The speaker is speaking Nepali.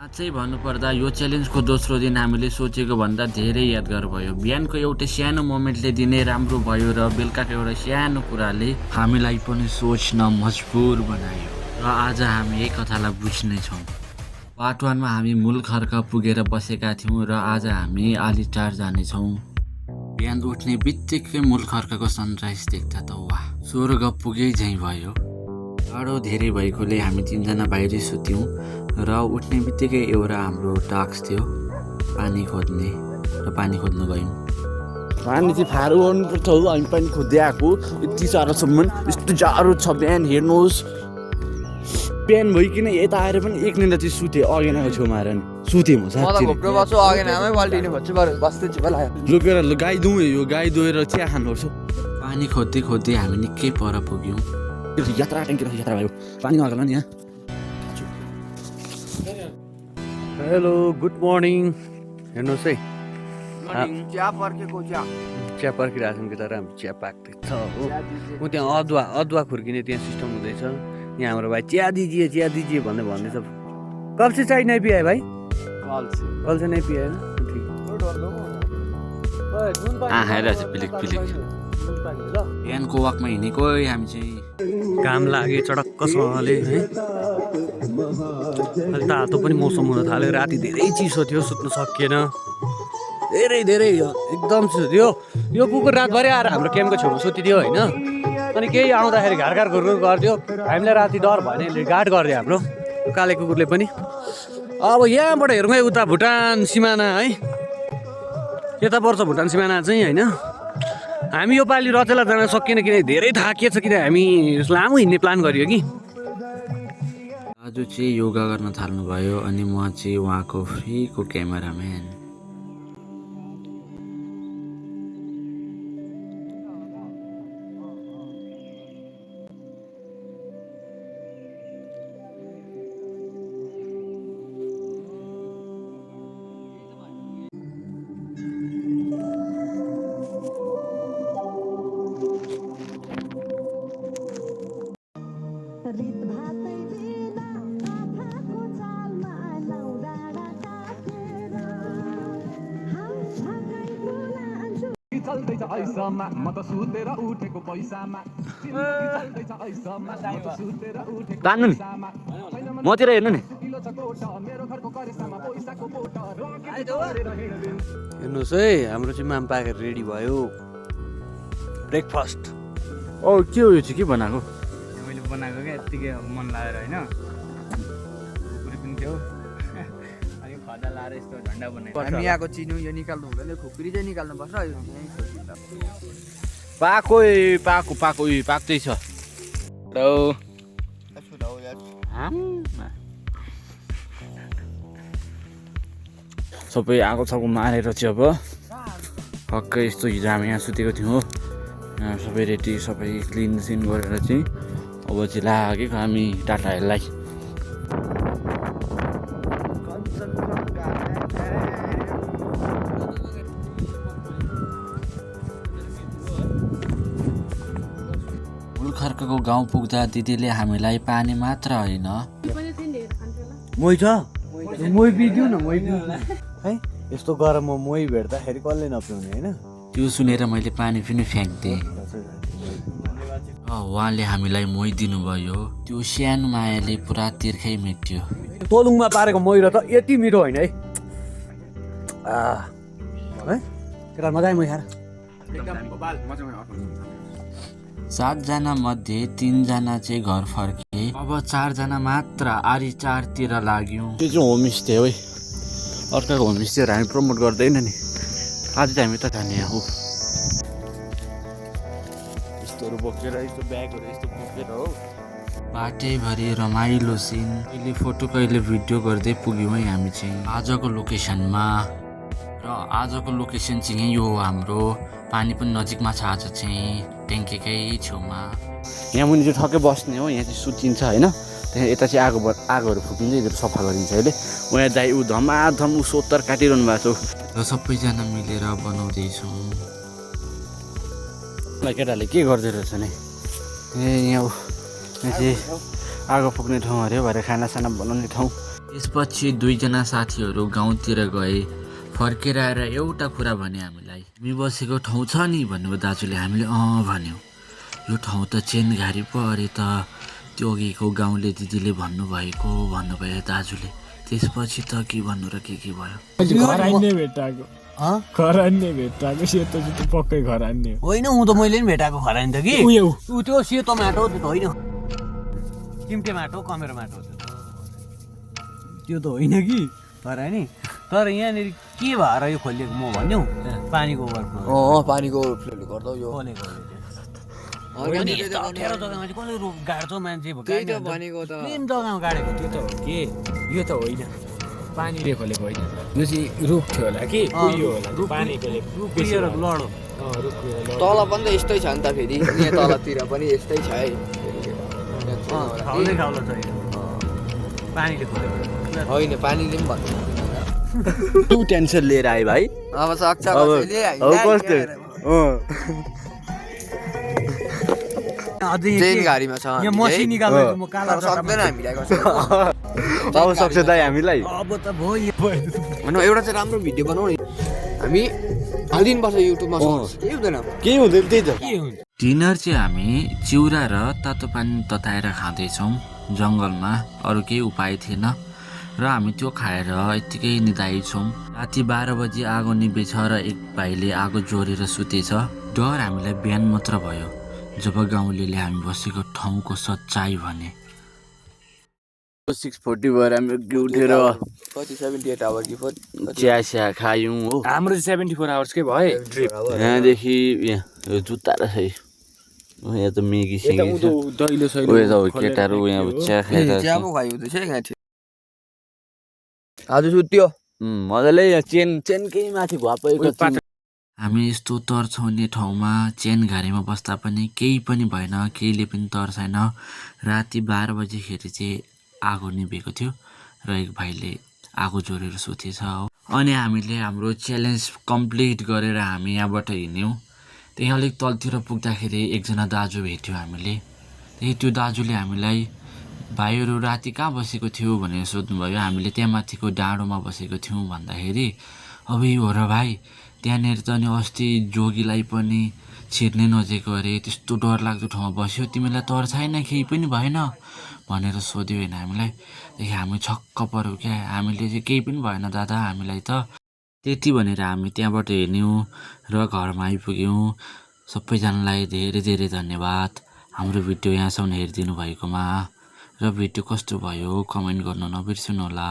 साँच्चै भन्नुपर्दा यो च्यालेन्जको दोस्रो दिन हामीले सोचेको भन्दा धेरै यादगार भयो। बिहानको एउटा सानो मोमेन्टले दिने राम्रो भयो र बेलुकाको एउटा सानो कुराले हामीलाई पनि सोच्न मजबुर बनायो। र आज हामी एक कथालाई बुझ्नेछौँ। पार्ट 1 मा हामी मूलखर्क पुगेर बसेका थियौँ र आज हामी आलीटार जानेछौँ। बिहान उठ्ने बित्तिकै मूलखर्कको सनराइज देख्दा त वाह, स्वर्ग पुगै झैँ भयो। टाढो धेरै भएकोले हामी तिनजना बाहिरै सुत्यौँ र उठ्ने बित्तिकै एउटा हाम्रो टास्क थियो पानी खोज्ने र पानी खोज्न गयौँ। पानी चाहिँ फारो गर्नुपर्छ हो। हामी पानी खोज्दै आएको यति साह्रोसम्म, यस्तो जाडो छ बिहान। हेर्नुहोस्, बिहान भइकन यता आएर पनि एक निदा चाहिँ सुतेँ अगेनाको छेउमा आएर नि सुतेँ म साँच्चै। लुकेर गाई दुहुँ, यो गाई दुहेर चिया खानुपर्छ। पानी खोज्दै खोज्दै हामी निकै पर पुग्यौँ। यात्रा ट्याङ्की यात्रा भयो, पानी नगर्ला नि यहाँ। Hello, good morning. हेर्नुहोस् है, चिया पर्खेको चिया पर्खिरहेको छौँ कि तर हामी चिया पाक्दैछ हो। म त्यहाँ अदुवा खुर्किने त्यहाँ सिस्टम हुँदैछ। यहाँ हाम्रो भाइ चिया दिजिए भन्दै भन्दैछ। कब से चाय नहीं पिया है भाई? कल से नहीं पिया है ना? आइरहेछ पिलिक पिलिक। बिहानको वाकमा हिँडेको हामी चाहिँ। घाम लागे चडक्कसँगले है। अहिले त हातो पनि मौसम हुन थाल्यो। राति धेरै चिसो थियो, सुत्न सकिएन। धेरै एकदम चिसो थियो। यो कुकुर रातभरि आएर हाम्रो क्याम्पको छेउमा सुतिदियो होइन। अनि केही आउँदाखेरि घार गर्थ्यो। हामीलाई राति डर भएन, यसले गार्ड गरिदियो हाम्रो काले कुकुरले पनि। अब यहाँबाट हेरौँ है, उता भुटान सिमाना है, यता पर्छ भुटान सिमाना चाहिँ होइन। हामी यो पालि रचेला जान सकिएन किनकि धेरै थाकिएछ, किन हामी लामो हिँड्ने प्लान गरियो कि। आज चाहिँ योगा गर्न थाल्नुभयो अनि म चाहिँ उहाँको फ्रीको क्यामेराम्यान। तान्नु नि, मतिर हेर्नु नि। हेर्नुहोस् है, हाम्रो चाहिँ माम पाकेर रेडी भयो ब्रेकफास्ट। के हो यो चाहिँ, के बनाएको? मैले बनाएको क्या, यत्तिकै मन लागेर होइन। खुकुरी पनि थियो अनि खदा लाएर यस्तो झन्डा बनायो। हामी यहाँको चिनु यो निकाल्नु हुँदैन, खुकुरी चाहिँ निकाल्नुपर्छ। यो पाको पाक्दै छ। सबै आगो सागो मारेर चाहिँ अब पक्कै यस्तो हिजो हामी यहाँ सुतेको थियौँ हो। यहाँ सबै रेडी, सबै क्लिन सिन गरेर चाहिँ अब चाहिँ लागेको हामी टाटा हिललाई। मूलखर्कको गाउँ पुग्दा दिदीले हामीलाई पानी मात्र होइन, मोही छ, मोही पिदिउँ न, मोही पिउँ है। यस्तो गरममा मोही भेट्दाखेरि कसले नपिउने होइन। त्यो सुनेर मैले पानी पनि फ्याँक्दिएँ। उहाँले हामीलाई मोही दिनुभयो। त्यो सानो मायाले पुरा तिर्खै मेट्यो। तोलुङमा पारेको मोही र त यति मिठो होइन है। है केटा मजा आयो मोही खाएर। 7 जना मध्ये 3 जना चाहिँ घर फर्के। अब 4 जना मात्र आलीटारतिर लाग्यौँ। त्यो चाहिँ होमस्टे हो है, अर्काको होमस्टेहरू हामी प्रमोट गर्दैन नि। आज चाहिँ हामी त खाने हो यस्तोहरू बोकेर, यस्तो ब्यागहरू यस्तो बोकेर हो। बाटैभरि रमाइलो सिन, कहिले फोटो कहिले भिडियो गर्दै पुग्यौँ है हामी चाहिँ आजको लोकेसनमा। र आजको लोकेसन चाहिँ यो हो हाम्रो। पानी पनि नजिकमा छ आज चाहिँ, ट्याङ्कीकै छेउमा। यहाँ मुनि चाहिँ ठक्कै बस्ने हो, यहाँ चाहिँ सुतिन्छ होइन। त्यहाँ यता चाहिँ आगोहरू फुकिन्छ, यता सफा गरिन्छ अहिले। उहाँ दाइ ऊ धमाधम ऊ सोत्तर काटिरहनु भएको छ र सबैजना मिलेर बनाउँदैछौँ। केटाहरूले के गर्दै रहेछ नि। यहाँ चाहिँ आगो फुक्ने ठाउँ अरे भरे खानासाना बनाउने ठाउँ। त्यसपछि दुईजना साथीहरू गाउँतिर गए। फर्केर आएर एउटा कुरा भने हामीलाई, हामी बसेको ठाउँ छ नि भन्नुभयो दाजुले। हामीले भन्यो यो ठाउँ त चेनघारी पो अरे त, त्यो अघिको गाउँले दिदीले भन्नुभयो दाजुले। त्यसपछि त के भन्नु र के भयो। घरान्ने भेटाएको सेतो जुत्तो पक्कै घरान्ने होइन ऊ त मैले पनि भेटाएको खरानी त कि ऊ त्यो सेतो माटो त्यो त होइन, चिम्टे माटो कमेरो माटो त्यो त होइन कि खरानी। तर यहाँनिर के भएर यो खोलिएको म भन्यो पानीको ओभरफ्लो। पानीको ओभरफ्लोले गर्दा यो अप्ठ्यारो जग्गामा चाहिँ कसले गाड्छ मान्छे त्यही त भनेको त प्लेन जग्गामा गाडेको त्यो त हो के, यो त होइन पानीले खोलेको होइन, यो चाहिँ रुख थियो होला कि उयो होला पानीले कुहिएर लडो। तल पनि त यस्तै छ नि त फेरि, यहाँ तलतिर पनि यस्तै छ है। खाउलै खाउलो छैन पानीले खोलेको होइन पानीले पनि भन्नु तँ टेन्सन लिएर आयो भाइ। अब सक्छ अझै गाडीमा छ यहाँ मसी निकाल्नु म काला सक्दैन हामीलाई अब सक्छ दाइ हामीलाई। अब त भयो भनौँ एउटा चाहिँ राम्रो भिडियो बनाऊ न हामी हालिदिनुपर्छ युट्युबमा। केही हुँदैन के हुँदैन त्यही त। के हुन्छ डिनर चाहिँ हामी चिउरा र तातो पानी तताएर खाँदैछौँ जङ्गलमा। अरू केही उपाय थिएन र हामी त्यो खाएर यत्तिकै निदाएछौँ। राति 12 बजी आगो निभेछ र एक भाइले आगो जोडेर सुतेछ। डर हामीलाई बिहान मात्र भयो जब गाउँलेले हामी बसेको ठाउँको सच्चाइ भने। 6:40 भएर हामी उठेर कति 78 आवर कि चिया खायौँ हो। हाम्रो चाहिँ 74 आवर्सकै भयो ट्रिप। यहाँदेखि यहाँ जुत्ता रहेछ, यहाँ त मेगी सेगी छ, दैलो उयो त हो केटाहरू यहाँ चिया खाएर चिया पो खाइ हुँदैछ यहाँ थियो। आज सुत्यो मजाले यहाँ चेनकै माथि भुवापेको। हामी यस्तो तर्छाउने ठाउँमा चेनघारीमा बस्दा पनि केही पनि भएन, केहीले पनि तर्साएन। राति 12 बजीखेरि चाहिँ आगो निभेको थियो र एक भाइले आगो जोडेर सुतेछ हो। अनि हामीले हाम्रो च्यालेन्ज कम्प्लिट गरेर हामी यहाँबाट हिँड्यौँ। त्यहाँ अलिक तलतिर पुग्दाखेरि एकजना दाजु भेट्यो हामीले। त्यही त्यो दाजुले हामीलाई भाइहरू राति कहाँ बसेको थियो भनेर सोध्नुभयो। हामीले त्यहाँ माथिको डाँडोमा बसेको थियौँ भन्दाखेरि अब यो हो र भाइ, त्यहाँनिर त अनि अस्ति जोगीलाई पनि छिर्ने नजिएको अरे, त्यस्तो डरलाग्दो ठाउँमा बस्यो, तिमीलाई तर्साएन केही पनि भएन भनेर सोध्यो होइन हामीलाई। देखि हामी छक्क पऱ्यौँ क्या, हामीले चाहिँ केही पनि भएन दादा हामीलाई त। त्यति भनेर हामी त्यहाँबाट हिँड्यौँ र घरमा आइपुग्यौँ। सबैजनालाई धेरै धेरै धन्यवाद हाम्रो भिडियो यहाँसम्म हेरिदिनु भएकोमा। र भिडियो कस्तो भयो कमेन्ट गर्न नबिर्सनु होला।